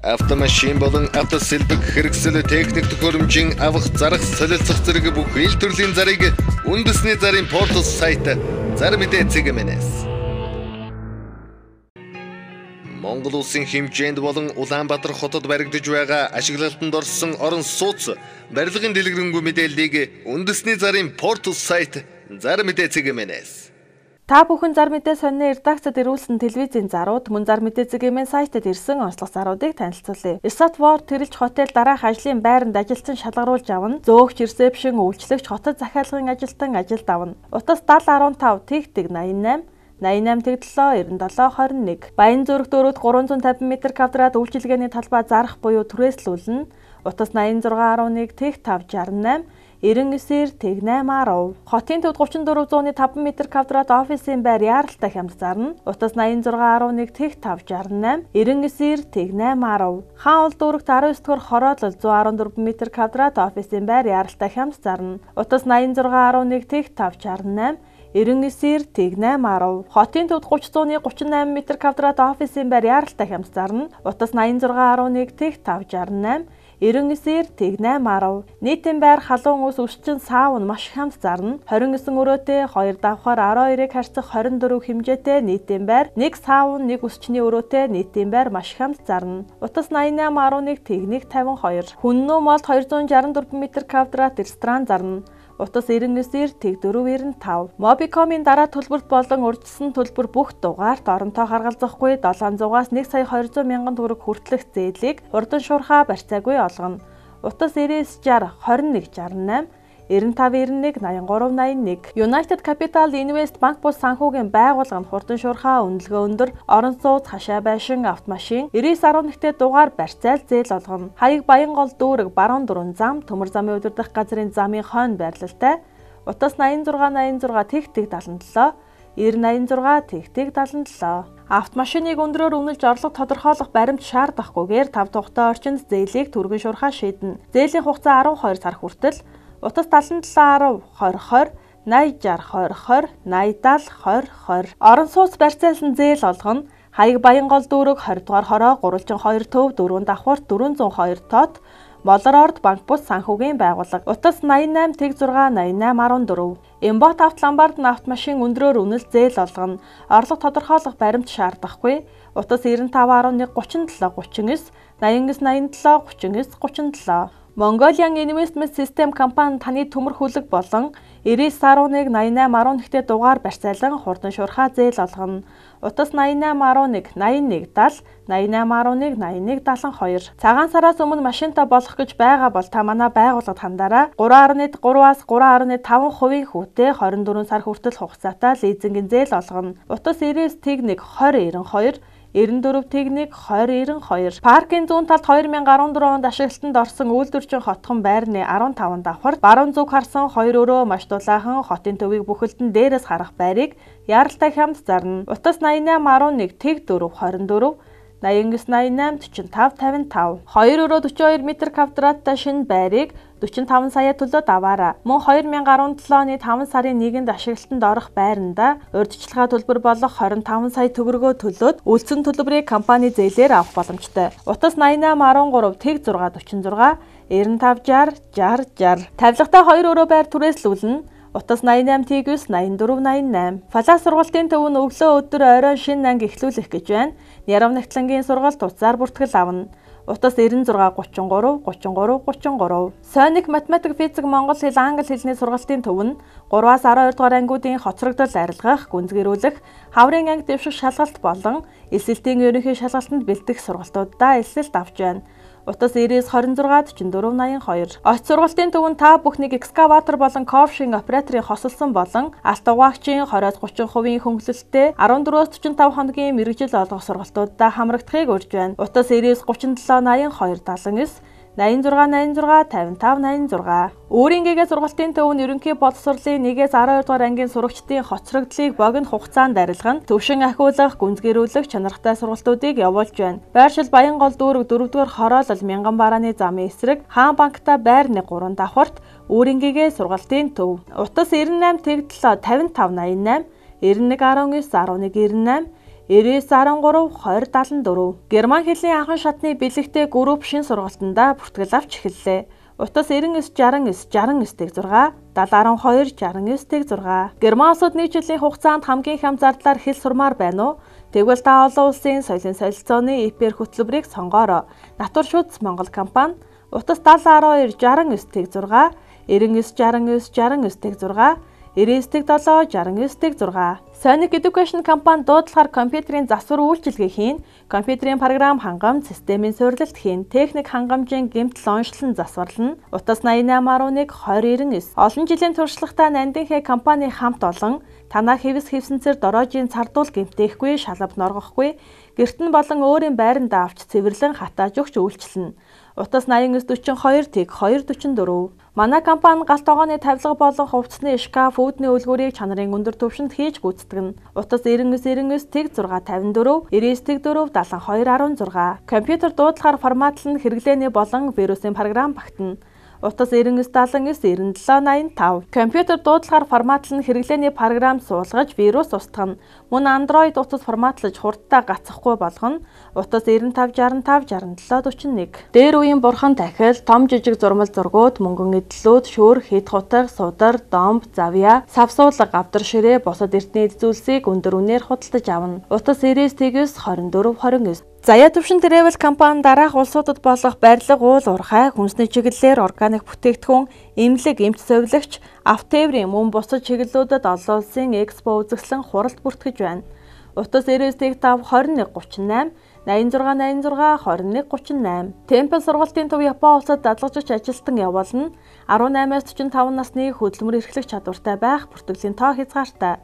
Автомашин болон автосэлбэг хэрэгсэл техник төхөөрөмжийн авах зарах солилцох зэрэг бүх ил төрлийн зарыг үндэсний зарын портал сайт Зар мэдээ цэгмэнэс. Монгол улсын хэмжээнд болон Улаанбаатар хотод баригдаж байгаа ашиглалтанд орсон орон сууц барилгын дэлгэрэнгүй мэдээллийг үндэсний зарын портал сайт Зар мэдээ цэгмэнэс. Та бүхэн Зар мэдээ сонины редакцид ирүүлсэн телевизийн зарууд мөн Зар мэдээ цэгийн сайтад ирсэн онцлог заруудыг танилцуулъя. Resort Тэрэлж хотел дараах ажлын байранд ажилтан шалгаруулж авна. Зөөгч ресепшн үйлчлэгч хотод захиалгын ажилтан ажилд авна. Утас 7015 тэгтэг 88 88 97 97 21 Баян зүрх дөрөвд 350 м2 үйлчилгээний талбай зарах буюу түрээслүүлнэ. Утас 8611 тэг 568 99 тэг 810 Хотын төвд 3405 м2 офисын байр яаралтай хямд зарна. Утас 8611 тэг 568 99 тэг 810 Хаан улд дүүрэгт 19 дугаар хороолол 114 м2 офисын байр яаралтай хямд зарна. Утас 8611 тэг 568 99 тэг 810 Хотын төвд 30 38 м2 офисын байр яаралтай хямд зарна. Утас 8611 тэг 568 99 тэг 810 нийтийн байр халуун ус өсчин саун маш хямд зарна. 29 өрөөтэй 2 давхар 12-ыг харьцах 24 хэмжээтэй нийтийн байр 1 саун 1 өсчний өрөөтэй нийтийн байр маш хямд зарна. Утас 8811 тэг 152 Хүннүү молд 264 м2 ресторан зарна. Утас 99 тэг 495 Mobicom-ийн дараа төлбөрт болон урьдчилсан төлбөр бүх дугаарт оронтой харгалзахгүй 700-аас 1,200,000 төгрөг хүртэлх зээлийг хурдан шуурхаа барьцаагүй олгоно. Утас 9960 2168 9591 8381 United Capital Invest Банк бус санхүүгийн байгууллаганд хурдан шуурхаа үнэлгээ өндөр орон сууц хашаа байшин автомашин 9911-т дугаар барьцаал зээл олгоно. Хаяг Баянгол дүүрэг баруун дөрвөн зам төмөр замын удирдах газрын замын хойно байрлалтай. Утас 8686 тэг 77 9086 тэг 77 Автомашиныг өндрөөр үнэлж орлого тодорхойлох баримт шаардахгүйгээр 5 тухтай орчинд зээлийг түргэн шуурхаа шийднэ. Зээлийн хугацаа 12 сар хүртэл. Утас 77 10 20 80 60 20 80 70 20 20 Орон сууц барьцаалсан зээл олгоно. Хаяг Баянгол дүүрэг 20 дугаар хороо гурвалжин 2 төв 4 давхарт 402 тот Молор орд банк бус санхүүгийн байгууллага. Утас 88 тэг 6 88 14 Эмбот автоламбард автомашин өндрөөр үнэл зээл олгоно. Орлого тодорхойлох баримт шаардахгүй. Утас 95 11 37 39 89 87 39 37 Mongolian Investment System компани таны төмөр хүлэг болон 9911 8811-т дугаар барьцаалан хурдан шуурхаа зээл олгоно. Утас 8811 81 70 8811 81 72 Цагаан сараас өмнө машинтаа болох гэж байгаа бол та манай байгууллагад хандаарай. 3.3-аас 3.5% хүүтэй 24 сар хүртэл хугацаатай лизингийн зээл олгоно. Утас 99 тэг 1 2092 94 тэг 1 2092 Паркын зүүн талд 2014 онд ашиглалтанд орсон үйлдвэрчин хотхон байрны 15 давхар баруун зүг харсан 2 өрөө маш дулаахан хотын төвийг бүхэлдэн дээрээс харах байрыг яаралтай хямд зарна. Утас 8811 тэг 4 24 8988 45 55 2 өрөө 42 м2 шинэ байрыг 45 сая төлөөд аваарай. Мөн 2017 оны 5 сарын 1-нд ашиглалтанд орох байранда урьдчилгаа төлбөр болох 25 сая төгрөгөө төлөөд үлдсэн төлбөрийг компани зээлээр авах боломжтой. Утас 8813 тэг 646 95 60 60 Тавилгатай 2 өрөө байр түрээслүүлнэ. Утас 88 тэг 9 84 88 Палас сургалтын төв нь өглөө өдөр оройн шинэ анги эхлүүлэх гэж байна. Ярав нягтлангийн сургалт уцаар бүртгэл авна. Утас 96 33 33 33 Сойник математик физик монгол хэл англи хэлний сургалтын төв нь 3-аас 12 дугаар ангиудын хоцрогдол арилгах, гүнзгийрүүлэх, хаврын анги дэвших шалгалт болон эсэлтийн ерөнхий шалгалтанд бэлдэх сургалтуудаа эсэлт авч байна. Утас 99 26 44 82 Оц сургалтын төвөнд та бүхнийг экскаватор болон ковшин операторын хосолсон болон алт угаагчийн 20-30% хөнгөлөлттэй 14-45 хоногийн мэргэжил олгох сургалтуудаа хамрагдахыг урьж байна. Утас 99 37 82 79 86 86 55 86 Өөрийнхөө сургалтын төв нь ерөнхий боловсролын 1-ээс 12 дугаар ангийн сурагчдын хоцрогдлыг богино хугацаанд арилган төвшин ахиулах, гүнзгийрүүлэх чанартай сургалтуудыг явуулж байна. Байршил Баянгол дүүрэг 4 дугаар хороолол Мянган барааны замын эсрэг Хаан банкта байрны 3 давхарт өөрийнхөө сургалтын төв. Утас 98 тэг 7 55 88 91 19 11 98 9913 2074. Герман хэлний анхан шатны бэлэгтэй групп шин сургалтандаа бүртгэл авч эхэллээ. Утас 996969-6, 701269-6. Герман улсад нэг жилийн хугацаанд хамгийн их ам зардлаар хэл сурмаар байна уу? Тэгвэл та олон улсын соёлын солилцооны ИПР хөтөлбөрийг сонгоорой. Натур шүтс Монгол компани утас 701269-6, 996969-6, 99-7-69-6. Sonic Education компани дуудлагаар компьютерийн засвар үйлчилгээ хийн, компьютерийн програм хангамж, системийн суурилалт хийн, техник хангамжийн гэмтэл онцлон засварлана. Утас 8811-2099. Олон жилийн туршлагатай Нандинхэ компани хамт олон танаа хэвс хэвсэнцэр дороожийн цардуул гэмтээхгүй, шалав норгохгүй, гэрт нь болон өөрийн байрандаа авч цэвэрлэн хатааж өгч үйлчилнэ. Утас 8942-244. Манай компани галт тогооны тавилга болон хувцсны шкаф, үүдний үлгүүрийг чанарын өндөр түвшинд хийж гүйцэтгэнэ. Утас 9999-54, 99-4-72-16. Компьютер дуудлагаар форматлан хэрэглээний болон вирусын програм багтана. Утас 9979-9785. Компьютер дуудлагаар форматлан хэрэглээний програм суулгаж вирус устгана. Мөн Android утас форматлаж хурдтай гацхгүй болгоно. Утас 95656741. Дээр үеийн бурхан тахил, том жижиг зурмал зургууд, мөнгөн эдлүүд, шүүр, хэд хутаг, судар, домб, завья, савсуулга, гавдар ширээ, бусад эртний эд зүйлсийг өндөр үнээр худалдаж авна. Утас 99-24-29. Заяа төвшин Travel компани дараах улсуудад болох барилга, уул уурхай, хүнсний чиглэлээр органик бүтээгдэхүүн, эмнэлэг, эмч совилогч, автоэврийн мөн бусад чиглэлүүдэд олон улсын экспо үзэсгэлэн хуралд бүртгэж байна. Утас 99-5-21-38, 86-86-21-38. Темпл сургалтын төв Япон улсад дадлгажиж ажилтан явуулна. 18-45 насны хөдөлмөр эрхлэх чадвартай байх бүртгэлийн тоо хязгаартай.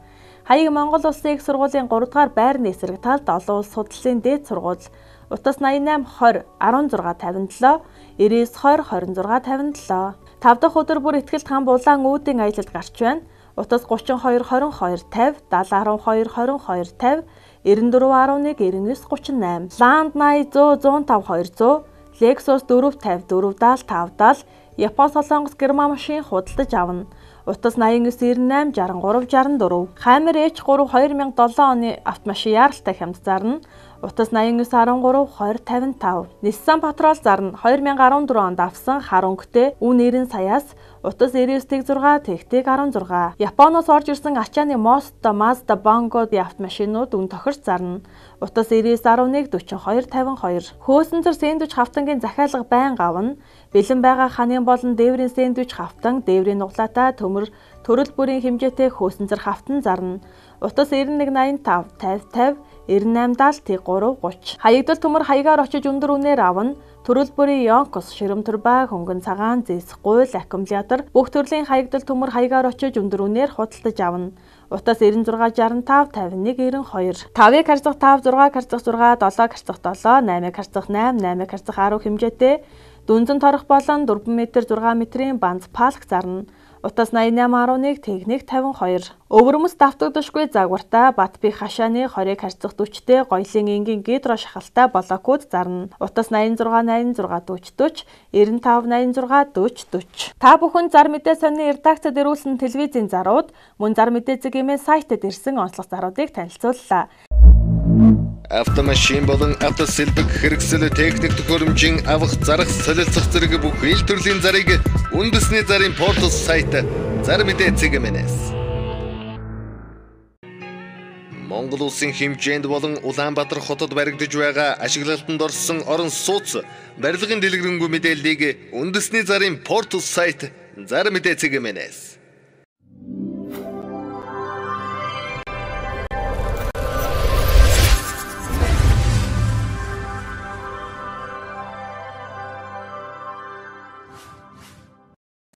Хаяг Монгол Улсын их сургуулийн 3 дугаар байрны эсрэг талд олон улс судлалын дээд сургууль. Утас 8820-1657, 9920-2657. 5 дахь өдөр бүр ихтгэл хам улаан үүдийн аялалд гарч байна. Утас 322250, 70122250, 94119938. Land 80 100 105 200, Lexus 450 470 Япон Солонгос Герман машин худалдаж авна. Утас 8998-63-64. Хаммер H3 2007 оны автомашин яаралтай хямд зарна. Утас 8913-2055. Nissan Patrol зарна. 2014 онд авсан хар өнгөтэй үн 90 саяас утас 99-6-16. Японоос орж ирсэн ачааны Mosta, Mazda, Bongo автомашинууд үн тохирч зарна. Утас 99-11-42-52. Хөөсөнцөр сэндвич хавтангийн захиалга байнга авна. Бэлэн байгаа ханын болон дээврийн сэндвич хавтан, дээврийн нуглаатай төмөр төрөл бүрийн хэмжээтэй хөөсөнцөр хавтан зарна. Утас 9185-50-50, 9870-330. Хаягдал төмөр хаягаар очиж өндөр үнээр авна. Төрөл бүрийн Yonkos, ширэмтэр баг, хөнгөн цагаан, зэс, гуйл, аккумулятор бүх төрлийн хаягдал төмөр хаягаар очиж өндөр үнээр худалдаж авна. Утас 96-65-51-92. 5-ыг харьцах 5, 6-ыг харьцах 6, 7-ыг харьцах 7, 8-ыг харьцах 8, 8-ыг харьцах 10 хэмжээтэй дүнзэн торох болон 4 м 6 м-ийн банц палк зарна. Утас 8811 техник 52. Өвөрмөс давтагдашгүй загвартай Батби хашааны 20-ыг харьцах 40-тэй гоёлын энгийн гидро шахалтай блокууд зарна. Утас 8686 40 40, 9586 40 40. Та бүхэн зар мэдээ сонины редакцид ирүүлсэн телевизийн зарууд, мөн зар мэдээ зэгийн сайтад ирсэн онцлог заруудыг танилцууллаа. Автомашин болон автосэлбэг хэрэгсэл техник төхөөрөмжийн авах, зарах, солилцох зэрэг бүх ил төрлийн зарыг үндэсний зарын портал сайт Зар мэдээ цэгмэнээс. Монгол улсын хэмжээнд болон Улаанбаатар хотод баригдаж байгаа ашиглалтанд орсон орон сууц барилгын дэлгэрэнгүй мэдээллийг үндэсний зарын портал сайт Зар мэдээ цэгмэнээс